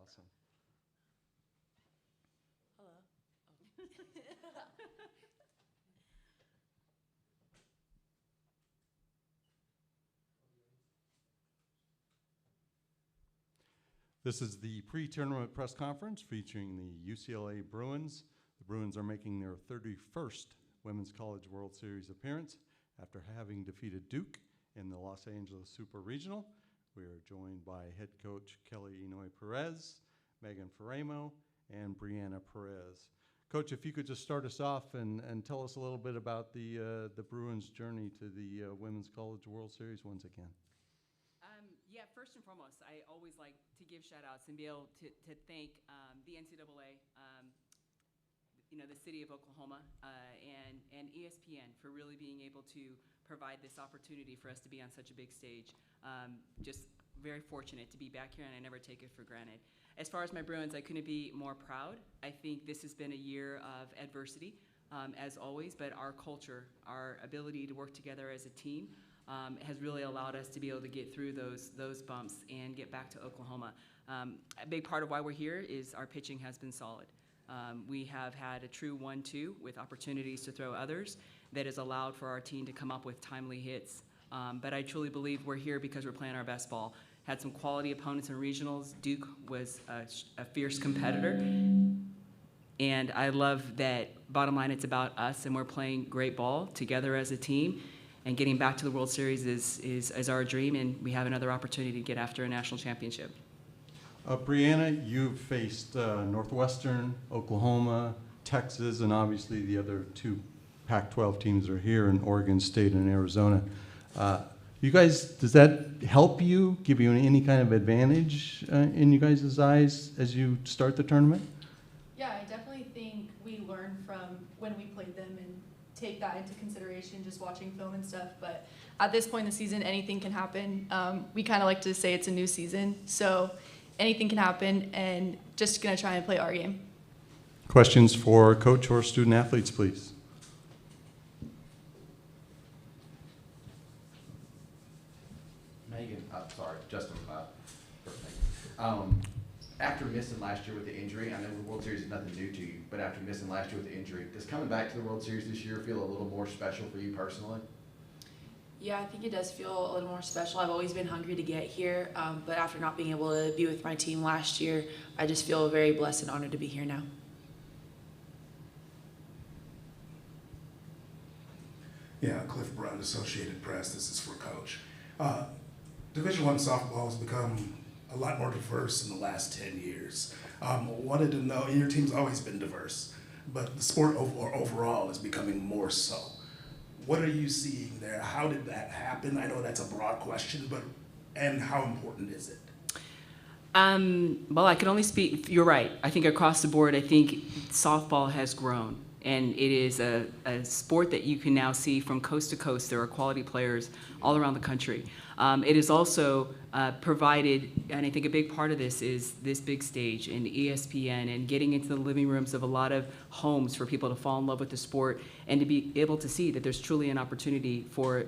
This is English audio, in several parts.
Awesome. Hello. This is the pre-tournament press conference featuring the UCLA Bruins. The Bruins are making their 31st Women's College World Series appearance after having defeated Duke in the Los Angeles Super Regional. We are joined by head coach Kelly Inouye-Perez, Megan Faraimo, and Briana Perez. Coach, if you could just start us off and tell us a little bit about the Bruins' journey to the Women's College World Series once again. Yeah, first and foremost, I always like to give shout-outs and be able to thank the NCAA, the city of Oklahoma, and ESPN for really being able to provide this opportunity for us to be on such a big stage. Just very fortunate to be back here, and I never take it for granted. As far as my Bruins, I couldn't be more proud. I think this has been a year of adversity, as always, but our culture, our ability to work together as a team, has really allowed us to be able to get through those bumps and get back to Oklahoma. A big part of why we're here is our pitching has been solid. We have had a true 1-2 with opportunities to throw others that has allowed for our team to come up with timely hits. But I truly believe we're here because we're playing our best ball. Had some quality opponents in regionals. Duke was a fierce competitor. And I love that, bottom line, it's about us, and we're playing great ball together as a team. And getting back to the World Series is our dream, and we have another opportunity to get after a national championship. Briana, you've faced Northwestern, Oklahoma, Texas, and obviously the other two Pac-12 teams are here in Oregon State and Arizona. You guys, does that help you, give you any kind of advantage in you guys' eyes as you start the tournament? Yeah, I definitely think we learn from when we played them and take that into consideration just watching film and stuff. But at this point in the season, anything can happen. We kind of like to say it's a new season, so anything can happen, and just going to try and play our game. Questions for coach or student athletes, please. Megan, sorry, Justin. After missing last year with the injury, I know the World Series is nothing new to you, but after missing last year with the injury, does coming back to the World Series this year feel a little more special for you personally? Yeah, I think it does feel a little more special. I've always been hungry to get here, but after not being able to be with my team last year, I just feel very blessed and honored to be here now. Yeah, Cliff Brown, Associated Press. This is for Coach. Division I softball has become a lot more diverse in the last 10 years. Wanted to know, and your team's always been diverse, but the sport overall is becoming more so. What are you seeing there? How did that happen? I know that's a broad question, and how important is it? Well, I can only speak, you're right. I think across the board, I think softball has grown. And it is a sport that you can now see from coast to coast. There are quality players all around the country. It is also provided, and I think a big part of this is this big stage and ESPN and getting into the living rooms of a lot of homes for people to fall in love with the sport and to be able to see that there's truly an opportunity for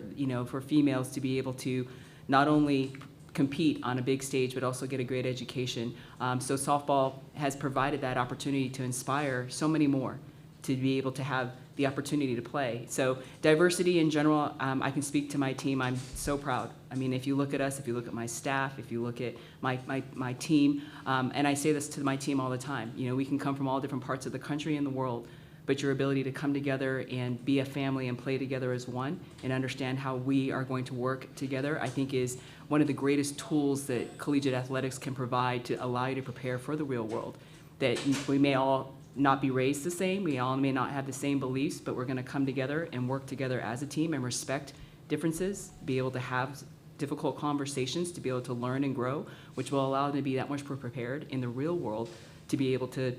females to be able to not only compete on a big stage but also get a great education. So softball has provided that opportunity to inspire so many more to be able to have the opportunity to play. So diversity in general, I can speak to my team. I'm so proud. I mean, if you look at us, if you look at my staff, if you look at my team, and I say this to my team all the time, we can come from all different parts of the country and the world, but your ability to come together and be a family and play together as one and understand how we are going to work together, I think is one of the greatest tools that collegiate athletics can provide to allow you to prepare for the real world. That we may all not be raised the same, we all may not have the same beliefs, but we're going to come together and work together as a team and respect differences, be able to have difficult conversations, to be able to learn and grow, which will allow them to be that much more prepared in the real world to be able to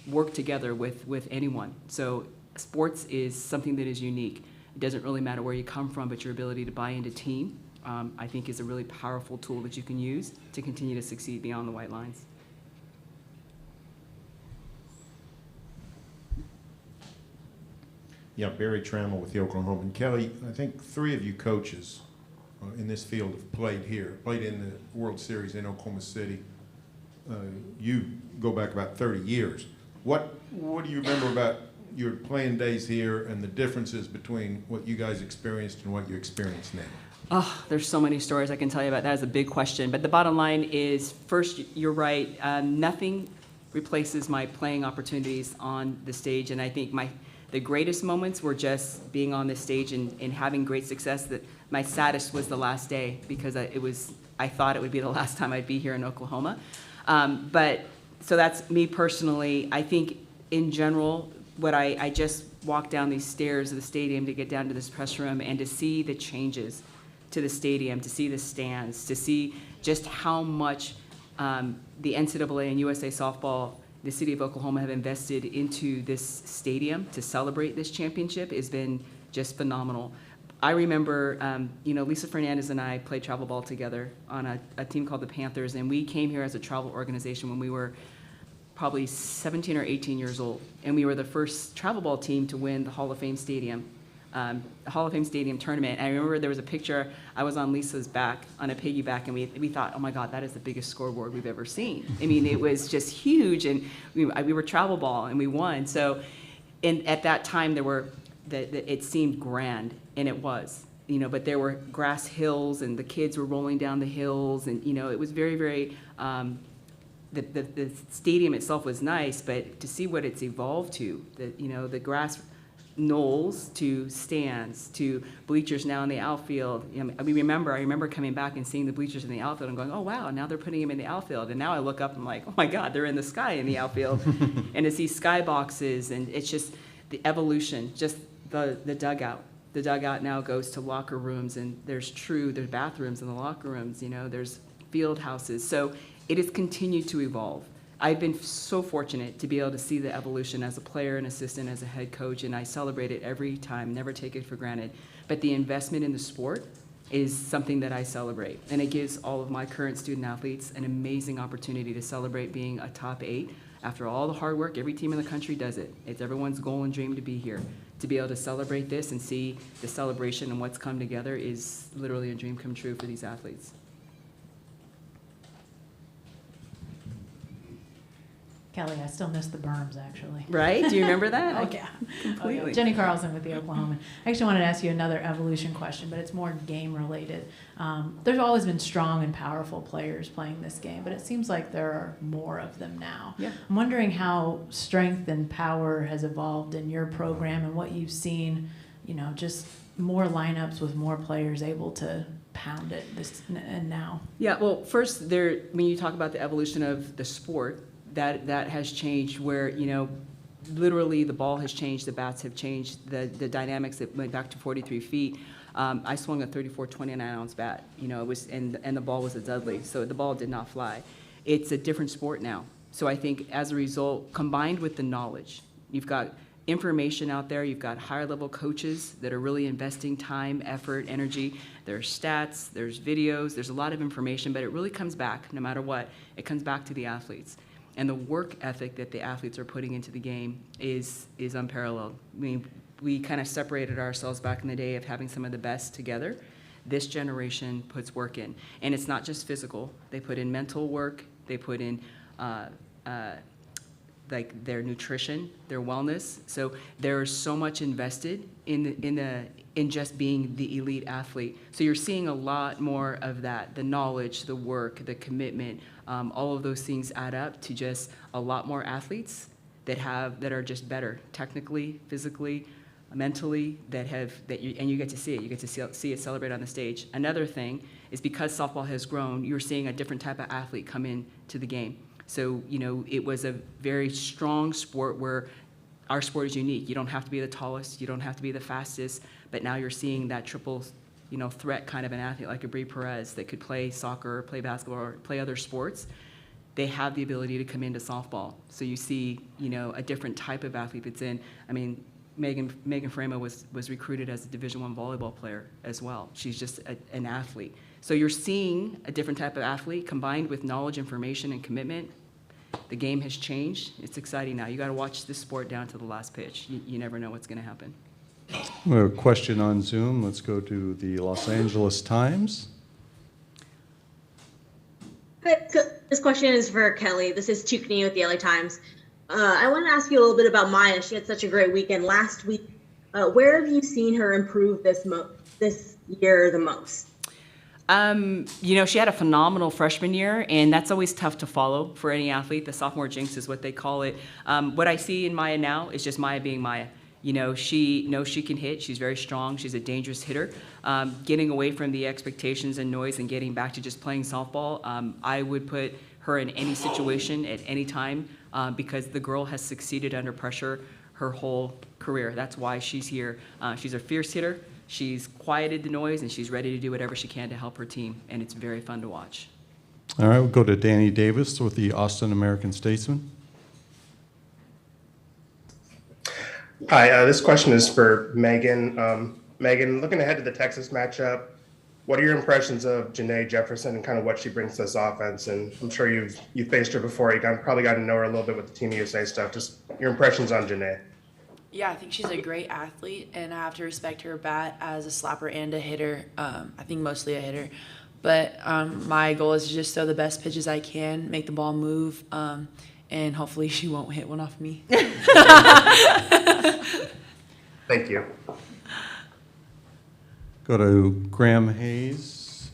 work together with anyone. So sports is something that is unique. It doesn't really matter where you come from, but your ability to buy into team, I think is a really powerful tool that you can use to continue to succeed beyond the white lines. Yeah, Barry Trammell with the Oklahoma. And Kelly, I think three of you coaches in this field have played here, played in the World Series in Oklahoma City. you go back about 30 years. What do you remember about your playing days here and the differences between what you guys experienced and what you experience now? Oh, there's so many stories I can tell you about. That is a big question. But the bottom line is, first, you're right. Nothing replaces my playing opportunities on the stage. And I think the greatest moments were just being on the stage and having great success. That my saddest was the last day, because I thought it would be the last time I'd be here in Oklahoma. But so that's me personally. I think in general, I just walked down these stairs of the stadium to get down to this press room and to see the changes to the stadium, to see the stands, to see just how much the NCAA and USA Softball, the city of Oklahoma, have invested into this stadium to celebrate this championship has been just phenomenal. I remember, Lisa Fernandez and I played travel ball together on a team called the Panthers, and we came here as a travel organization when we were probably 17 or 18 years old, and we were the first travel ball team to win the Hall of Fame Stadium tournament. And I remember there was a picture, I was on Lisa's back, on a piggyback, and we thought, oh my God, that is the biggest scoreboard we've ever seen. I mean, it was just huge, and we were travel ball, and we won. So, and at that time, it seemed grand, and it was, but there were grass hills, and the kids were rolling down the hills, and, it was very, very, the stadium itself was nice, but to see what it's evolved to, the grass knolls to stands to bleachers now in the outfield. I remember coming back and seeing the bleachers in the outfield and going, oh wow, now they're putting them in the outfield. And now I look up and I'm like, oh my God, they're in the sky in the outfield. And to see sky boxes, and it's just the evolution, just the dugout. The dugout now goes to locker rooms, and there's bathrooms in the locker rooms, there's field houses. So it has continued to evolve. I've been so fortunate to be able to see the evolution as a player, an assistant, as a head coach, and I celebrate it every time, never take it for granted. But the investment in the sport is something that I celebrate, and it gives all of my current student athletes an amazing opportunity to celebrate being a top 8. After all the hard work, every team in the country does it. It's everyone's goal and dream to be here. To be able to celebrate this and see the celebration and what's come together is literally a dream come true for these athletes. Kelly, I still miss the berms, actually. Right? Do you remember that? Oh, yeah. Completely. Oh, yeah. Jenny Carlson with the Oklahoman. I actually wanted to ask you another evolution question, but it's more game related. There's always been strong and powerful players playing this game, but it seems like there are more of them now. Yeah. I'm wondering how strength and power has evolved in your program and what you've seen, just more lineups with more players able to pound it and now. Yeah, well, first, when you talk about the evolution of the sport, that has changed where, literally the ball has changed, the bats have changed, the dynamics that went back to 43 feet. I swung a 34 29-ounce bat, it was, and the ball was a Dudley, so the ball did not fly. It's a different sport now. So I think as a result, combined with the knowledge, you've got information out there, you've got higher level coaches that are really investing time, effort, energy. There's stats, there's videos, there's a lot of information, but it really comes back, no matter what, it comes back to the athletes. And the work ethic that the athletes are putting into the game is unparalleled. I mean, we kind of separated ourselves back in the day of having some of the best together. This generation puts work in. And it's not just physical. They put in mental work. They put in like their nutrition, their wellness. So there's so much invested in just being the elite athlete. So you're seeing a lot more of that, the knowledge, the work, the commitment, all of those things add up to just a lot more athletes that are just better technically, physically, mentally, and you get to see it. You get to see it celebrate on the stage. Another thing is because softball has grown, you're seeing a different type of athlete come in to the game. So, it was a very strong sport where our sport is unique. You don't have to be the tallest, you don't have to be the fastest, but now you're seeing that triple, threat kind of an athlete like a Inouye-Perez that could play soccer, play basketball, or play other sports. They have the ability to come into softball. So you see, a different type of athlete that's in. I mean, Megan Faraimo was recruited as a Division I volleyball player as well. She's just an athlete. So you're seeing a different type of athlete combined with knowledge, information, and commitment. The game has changed. It's exciting now. You got to watch this sport down to the last pitch. You never know what's going to happen. We have a question on Zoom. Let's go to the Los Angeles Times. Hi, this question is for Kelly. This is Chukni with the LA Times. I want to ask you a little bit about Maya. She had such a great weekend last week. Where have you seen her improve this year the most? She had a phenomenal freshman year, and that's always tough to follow for any athlete. The sophomore jinx is what they call it. What I see in Maya now is just Maya being Maya. She knows she can hit. She's very strong. She's a dangerous hitter. Getting away from the expectations and noise and getting back to just playing softball, I would put her in any situation at any time because the girl has succeeded under pressure her whole career. That's why she's here. She's a fierce hitter. She's quieted the noise, and she's ready to do whatever she can to help her team, and it's very fun to watch. All right, we'll go to Danny Davis with the Austin American-Statesman. Hi, this question is for Megan. Megan, looking ahead to the Texas matchup, what are your impressions of Janae Jefferson and kind of what she brings to this offense? And I'm sure you've faced her before. probably got to know her a little bit with the Team USA stuff. Just your impressions on Janae. Yeah, I think she's a great athlete, and I have to respect her bat as a slapper and a hitter. I think mostly a hitter. But my goal is to just throw the best pitches I can, make the ball move, and hopefully she won't hit one off me. Thank you. Go to Graham Hayes.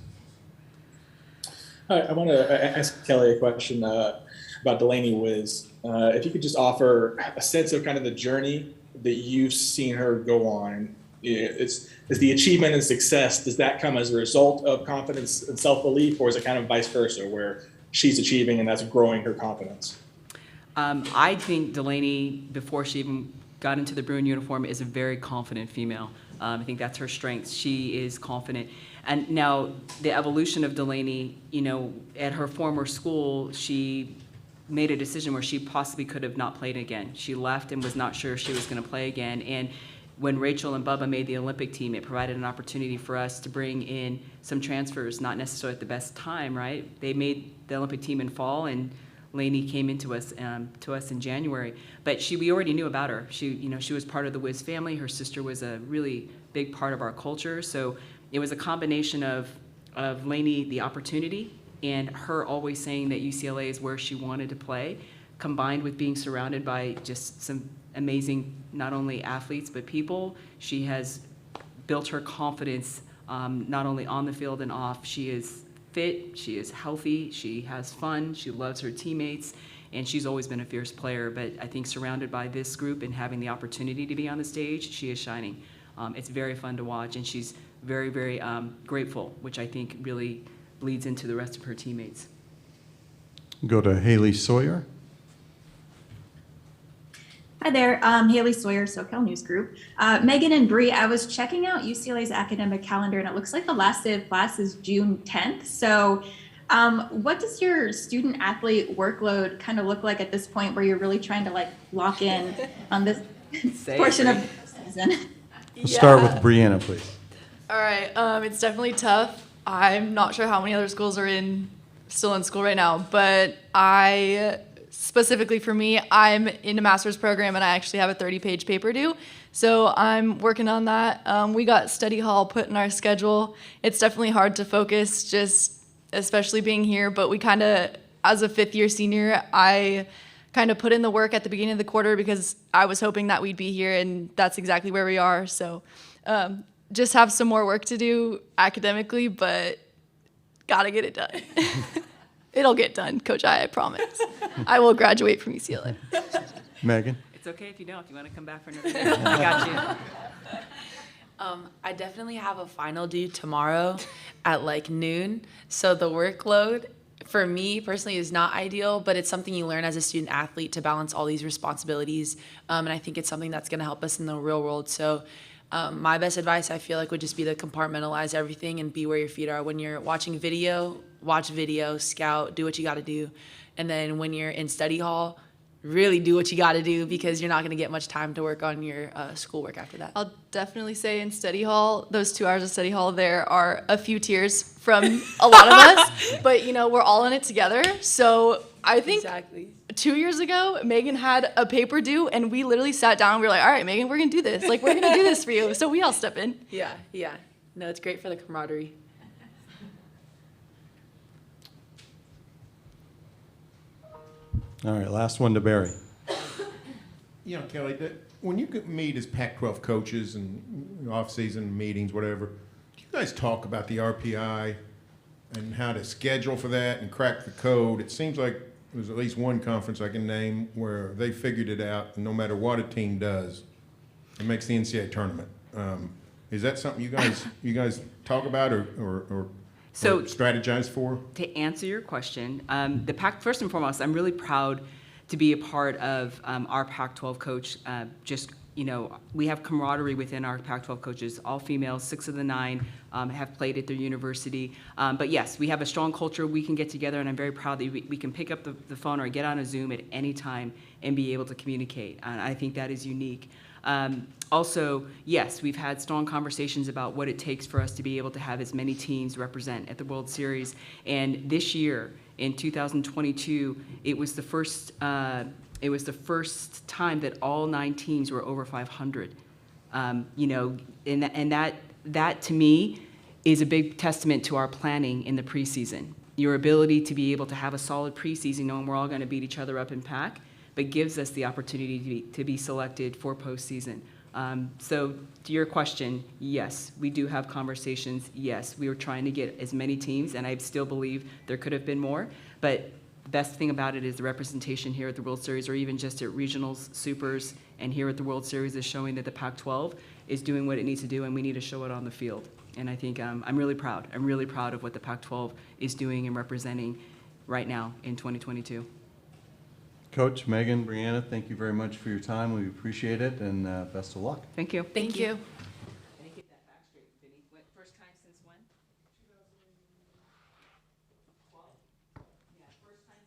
Hi, I want to ask Kelly a question about Delaney Wiz. If you could just offer a sense of kind of the journey that you've seen her go on. Is the achievement and success, does that come as a result of confidence and self-belief, or is it kind of vice versa, where she's achieving and that's growing her confidence? I think Delaney, before she even got into the Bruin uniform, is a very confident female. I think that's her strength. She is confident. And now the evolution of Delaney, at her former school, she made a decision where she possibly could have not played again. She left and was not sure if she was going to play again. And when Rachel and Bubba made the Olympic team, it provided an opportunity for us to bring in some transfers, not necessarily at the best time, right? They made the Olympic team in fall, and Lainey came into us in January. But we already knew about her. She was part of the Wiz family. Her sister was a really big part of our culture. So it was a combination of Lainey, the opportunity, and her always saying that UCLA is where she wanted to play, combined with being surrounded by just some amazing, not only athletes, but people. She has built her confidence not only on the field and off. She is fit, she is healthy, she has fun, she loves her teammates, and she's always been a fierce player. But I think surrounded by this group and having the opportunity to be on the stage, she is shining. It's very fun to watch, and she's very, very grateful, which I think really bleeds into the rest of her teammates. Go to Haley Sawyer. Hi there, Haley Sawyer, SoCal News Group. Megan and Bree, I was checking out UCLA's academic calendar, and it looks like the last day of class is June 10th. So what does your student athlete workload kind of look like at this point, where you're really trying to lock in on this portion of the season? We'll start with Briana, please. All right, it's definitely tough. I'm not sure how many other schools are still in school right now, but specifically for me, I'm in a master's program, and I actually have a 30-page paper due. So I'm working on that. We got study hall put in our schedule. It's definitely hard to focus, especially being here, but we kind of, as a fifth-year senior, I kind of put in the work at the beginning of the quarter because I was hoping that we'd be here, and that's exactly where we are. So just have some more work to do academically, but gotta get it done. It'll get done, Coach. I promise. I will graduate from UCLA. Megan? It's okay if you don't. If you want to come back for another day, I got you. I definitely have a final due tomorrow at noon. So the workload for me personally is not ideal, but it's something you learn as a student athlete to balance all these responsibilities. And I think it's something that's going to help us in the real world. So my best advice, I feel like, would just be to compartmentalize everything and be where your feet are. When you're watching video, watch video, scout, do what you got to do. And then when you're in study hall, really do what you got to do, because you're not going to get much time to work on your schoolwork after that. I'll definitely say in study hall, those 2 hours of study hall, there are a few tears from a lot of us, but we're all in it together. So I think exactly 2 years ago, Megan had a paper due, and we literally sat down and we were like, all right, Megan, we're going to do this. We're going to do this for you. So we all step in. Yeah. No, it's great for the camaraderie. All right, last one to Barry. You know, Kelly, when you meet as Pac-12 coaches and off-season meetings, whatever, do you guys talk about the RPI and how to schedule for that and crack the code? It seems like there's at least one conference I can name where they figured it out, and no matter what a team does, it makes the NCAA tournament. Is that something you guys talk about or strategize for? To answer your question, first and foremost, I'm really proud to be a part of our Pac-12 coach. We have camaraderie within our Pac-12 coaches, all females, 6 of the 9 have played at their university. But yes, we have a strong culture. We can get together, and I'm very proud that we can pick up the phone or get on a Zoom at any time and be able to communicate. And I think that is unique. Also, yes, we've had strong conversations about what it takes for us to be able to have as many teams represent at the World Series. And this year, in 2022, it was the first time that all 9 teams were over 500. And that to me is a big testament to our planning in the preseason. Your ability to be able to have a solid preseason, knowing we're all going to beat each other up in pack, but gives us the opportunity to be selected for postseason. So to your question, yes, we do have conversations. Yes, we were trying to get as many teams, and I still believe there could have been more. But the best thing about it is the representation here at the World Series, or even just at regionals, supers, and here at the World Series is showing that the Pac-12 is doing what it needs to do, and we need to show it on the field. And I think I'm really proud. I'm really proud of what the Pac-12 is doing and representing right now in 2022. Coach, Megan, Briana, thank you very much for your time. We appreciate it, and best of luck. Thank you. Thank you.